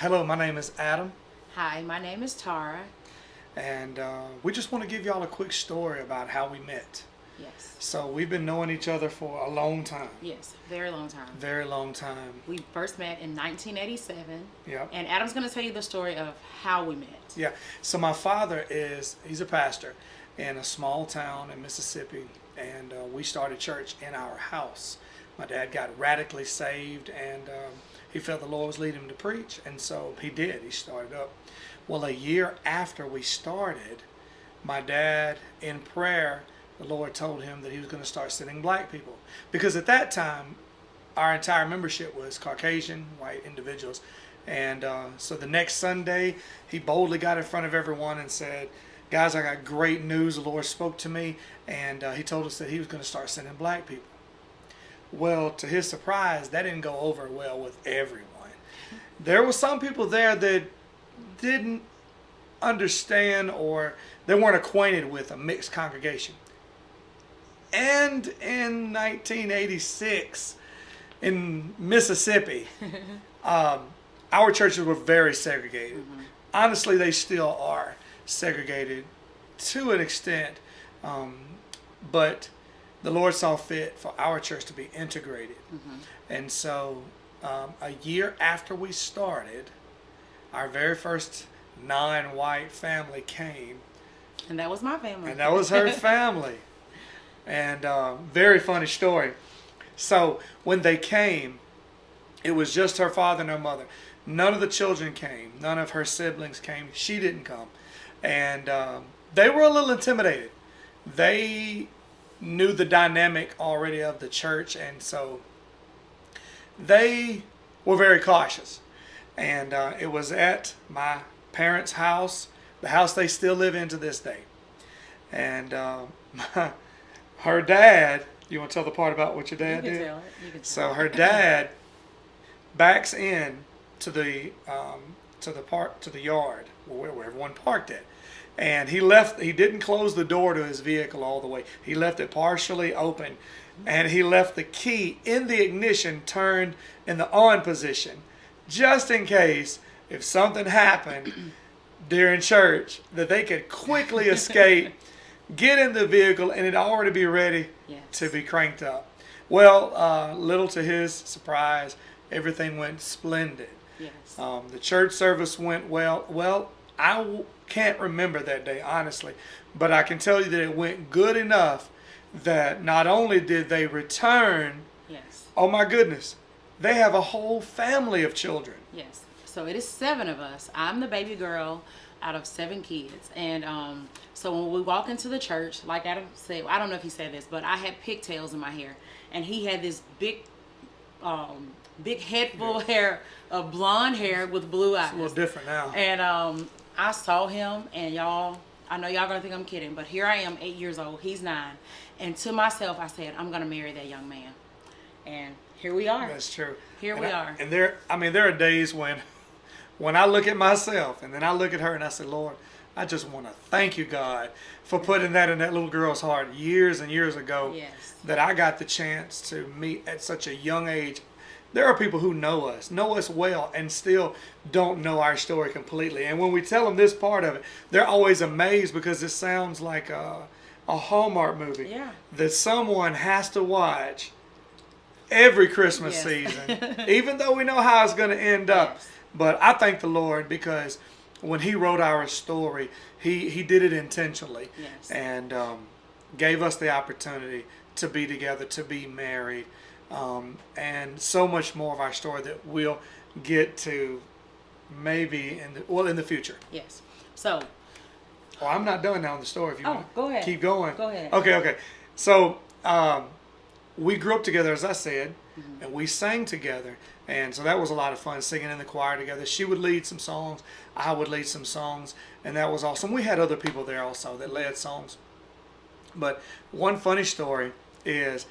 Hello, my name is Adam, Hi, my name is Tara. and we just want to give y'all a quick story about how we met. Yes. So, we've been knowing each other for a long time, Yes, very long time. very long time. We first met in 1987. Yeah. And Adam's going to tell you the story of how we met. Yeah. So, my father he's a pastor in a small town in Mississippi, and we started church in our house. My dad got radically saved, and he felt the Lord was leading him to preach, and so he did. He started up. Well, a year after we started, my dad, in prayer, the Lord told him that he was going to start sending black people. Because at that time, our entire membership was Caucasian, white individuals. And so the next Sunday, he boldly got in front of everyone and said, "Guys, I got great news. The Lord spoke to me, and he told us that he was going to start sending black people." Well, to his surprise, that didn't go over well with everyone. There were some people there that didn't understand, or they weren't acquainted with a mixed congregation. And in 1986, in Mississippi, our churches were very segregated. Honestly, they still are segregated to an extent, but the Lord saw fit for our church to be integrated. And so, a year after we started, our very first non-white family came, And that was my family. and that was her family. And very funny story. So when they came, it was just her father and her mother. None of the children came. None of her siblings came. She didn't come. And they were a little intimidated. They knew the dynamic already of the church, and so they were very cautious. And it was at my parents' house, the house they still live in to this day. And her dad, you want to tell the part about what your You dad can did? tell it. You can tell So it. her dad backs in to the yard where everyone parked it, and he left. He didn't close the door to his vehicle all the way. He left it partially open, and he left the key in the ignition turned in the on position, just in case if something happened during church that they could quickly escape, get in the vehicle, and it'd already be ready Yes. to be cranked up. Well, little to his surprise, everything went splendid. Yes. The church service went well. Well, can't remember that day, honestly, but I can tell you that it went good enough that not only did they return, Yes. oh my goodness, they have a whole family of children. Yes. So it is 7 of us. I'm the baby girl out of 7 kids. And so when we walk into the church, like Adam said, I don't know if he said this, but I had pigtails in my hair. And he had this big head full hair of blonde hair with blue eyes. It's a little different now. And I saw him, and y'all, I know y'all gonna think I'm kidding, but here I am, 8 years old. He's 9. And to myself, I said, I'm gonna marry that young man. And here we are. That's true. Here And we I- are. And there are days when I look at myself and then I look at her and I say, Lord, I just want to thank you, God, for putting that in that little girl's heart years and years ago. Yes. That I got the chance to meet at such a young age. There are people who know us well, and still don't know our story completely. And when we tell them this part of it, they're always amazed because it sounds like a Hallmark movie Yeah. that someone has to watch every Christmas Yes. season, even though we know how it's going to end up. Yes. But I thank the Lord because when He wrote our story, He did it intentionally, Yes. and gave us the opportunity to be together, to be married, and so much more of our story that we'll get to maybe in the future. Yes. So, Well, I'm not done now in the story. If you Oh, want, go ahead. Keep going. Go ahead. Okay. So we grew up together, as I said, and we sang together, and so that was a lot of fun singing in the choir together. She would lead some songs, I would lead some songs, and that was awesome. We had other people there also that led songs. But one funny story is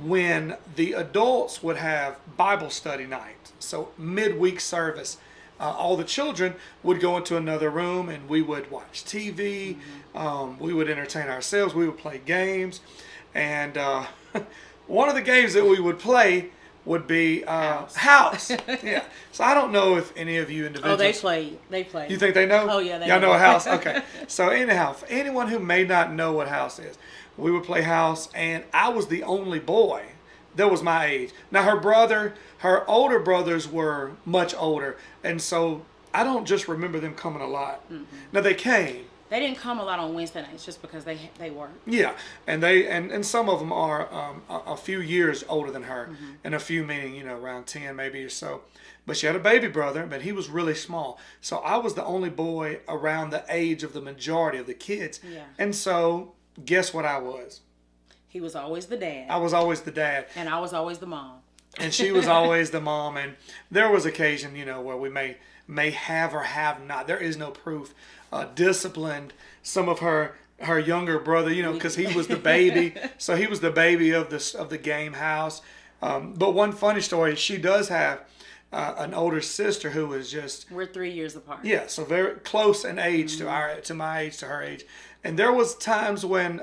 when the adults would have Bible study night, so midweek service, all the children would go into another room and we would watch TV, we would entertain ourselves, we would play games, and one of the games that we would play would be House. House. Yeah. So I don't know if any of you individuals. Oh, they played. They played. You think they know? Oh, yeah, they Y'all know know. what House? Okay. So anyhow, for anyone who may not know what House is, we would play House, and I was the only boy that was my age. Now her older brothers were much older, and so I don't just remember them coming a lot. Mm-hmm. Now they came. They didn't come a lot on Wednesday nights just because they worked. Yeah, and and some of them are a few years older than her, and a few meaning around 10 maybe or so. But she had a baby brother, but he was really small. So I was the only boy around the age of the majority of the kids. Yeah. And so guess what I was? He was always the dad. I was always the dad. And I was always the mom. And she was always the mom. And there was occasion, where we may have or have not. There is no proof. Disciplined some of her younger brother, because he was the baby. So he was the baby of the game House. But one funny story, she does have an older sister who is just. We're 3 years apart. Yeah, so very close in age to my age, to her age. And there was times when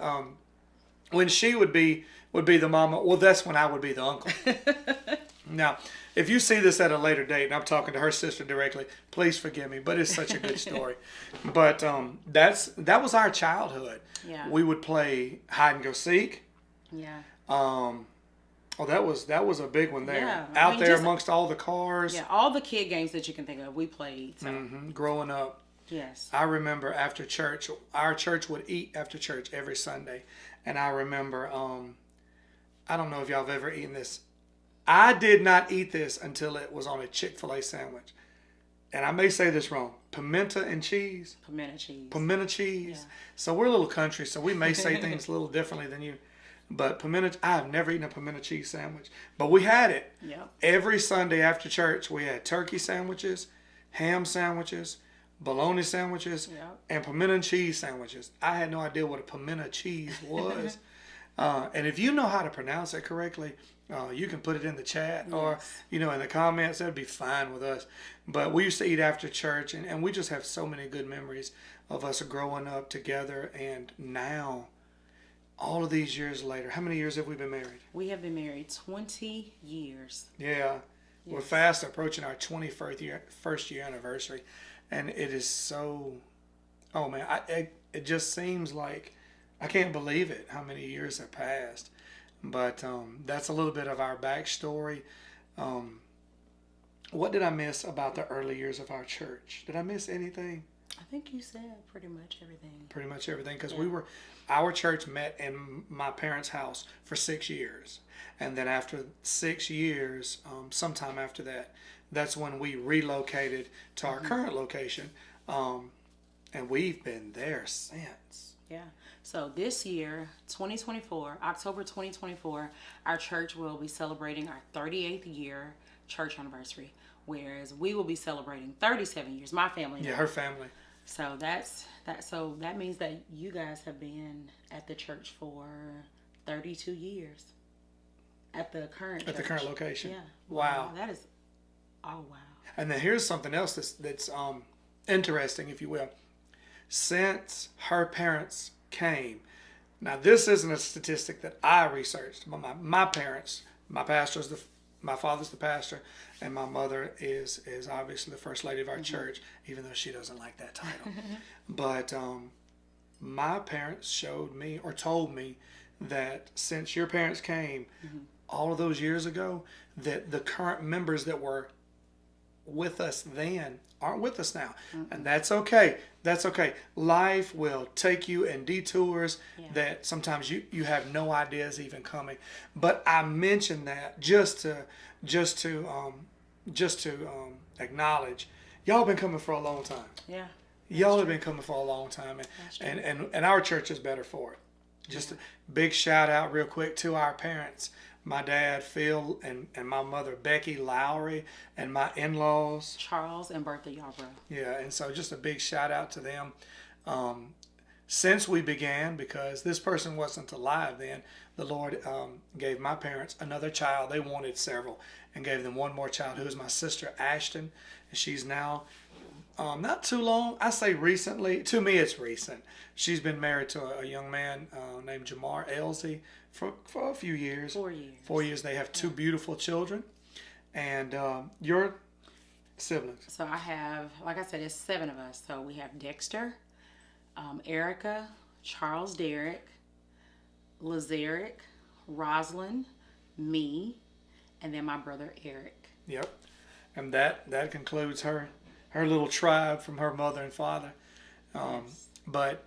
she would be the mama. Well, that's when I would be the uncle. Now, if you see this at a later date, and I'm talking to her sister directly, please forgive me, but it's such a good story. But that was our childhood. Yeah. We would play hide and go seek. Yeah. That was a big one there. Yeah. Out there amongst all the cars. Yeah, all the kid games that you can think of, we played. So. Growing up. Yes. I remember after church, our church would eat after church every Sunday. And I remember, I don't know if y'all have ever eaten this. I did not eat this until it was on a Chick-fil-A sandwich. And I may say this wrong. Pimento and cheese. Pimento cheese. Pimento cheese. Yeah. So we're a little country, so we may say things a little differently than you. But I have never eaten a pimento cheese sandwich. But we had it. Yep. Every Sunday after church, we had turkey sandwiches, ham sandwiches, bologna sandwiches, and pimento and cheese sandwiches. I had no idea what a pimento cheese was. And if you know how to pronounce it correctly, you can put it in the chat or, in the comments. That'd be fine with us. But we used to eat after church, and we just have so many good memories of us growing up together. And now, all of these years later, how many years have we been married? We have been married 20 years. Yeah. We're fast approaching our 21st year anniversary. And it is so, oh man, it just seems like, I can't believe it, how many years have passed. But that's a little bit of our backstory. What did I miss about the early years of our church? Did I miss anything? I think you said pretty much everything. Pretty much everything, because our church met in my parents' house for 6 years. And then after 6 years, sometime after that, that's when we relocated to our current location. And we've been there since. Yeah. So this year, 2024, October 2024, our church will be celebrating our 38th year church anniversary, whereas we will be celebrating 37 years, my family. Yeah, her family. So so that means that you guys have been at the church for 32 years at the current church. At the current location. Yeah. Wow. That is, oh wow. And then here's something else that's interesting, if you will. Since her parents came, now this isn't a statistic that I researched. My parents, my father's the pastor, and my mother is obviously the first lady of our church, even though she doesn't like that title. But my parents showed me or told me that since your parents came, all of those years ago, that the current members that were with us then aren't with us now. And that's okay. That's okay. Life will take you in detours that sometimes you have no idea is even coming. But I mention that just to acknowledge y'all been coming for a long time. Yeah. Y'all have been coming for a long time, and our church is better for it. Just a big shout out real quick to our parents. My dad, Phil, and my mother, Becky Lowry, and my in-laws. Charles and Bertha Yarbrough. Yeah, and so just a big shout out to them. Since we began, because this person wasn't alive then, the Lord gave my parents another child. They wanted several, and gave them one more child, who is my sister, Ashton. And she's now, not too long, I say recently, to me it's recent. She's been married to a young man named Jamar Elsie for a few years. 4 years. 4 years. They have two beautiful children. And your siblings. So I have, like I said, it's 7 of us. So we have Dexter, Erica, Charles Derrick, Lazarick, Rosalind, me, and then my brother Eric. Yep. And that concludes her little tribe from her mother and father. Yes. But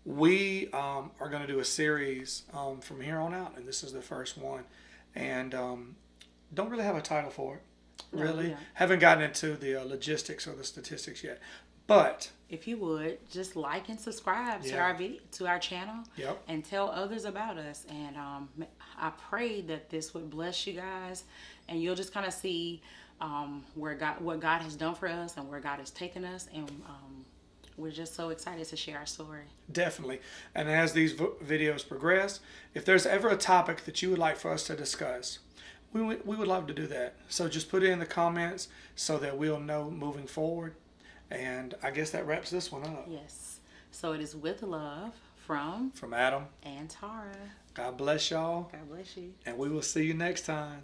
we are going to do a series from here on out, and this is the first one. And don't really have a title for it. No, Really, we don't. haven't gotten into the logistics or the statistics yet. But If you would just like and subscribe to Yeah. our video, to our channel, Yep. and tell others about us. And I pray that this would bless you guys, and you'll just kind of see what God has done for us and where God has taken us, and we're just so excited to share our story. definitely. And as these videos progress, if there's ever a topic that you would like for us to discuss, we would love to do that. So just put it in the comments so that we'll know moving forward. And I guess that wraps this one up. Yes. So it is with love from From Adam, and Tara. God bless y'all, God bless you. and we will see you next time.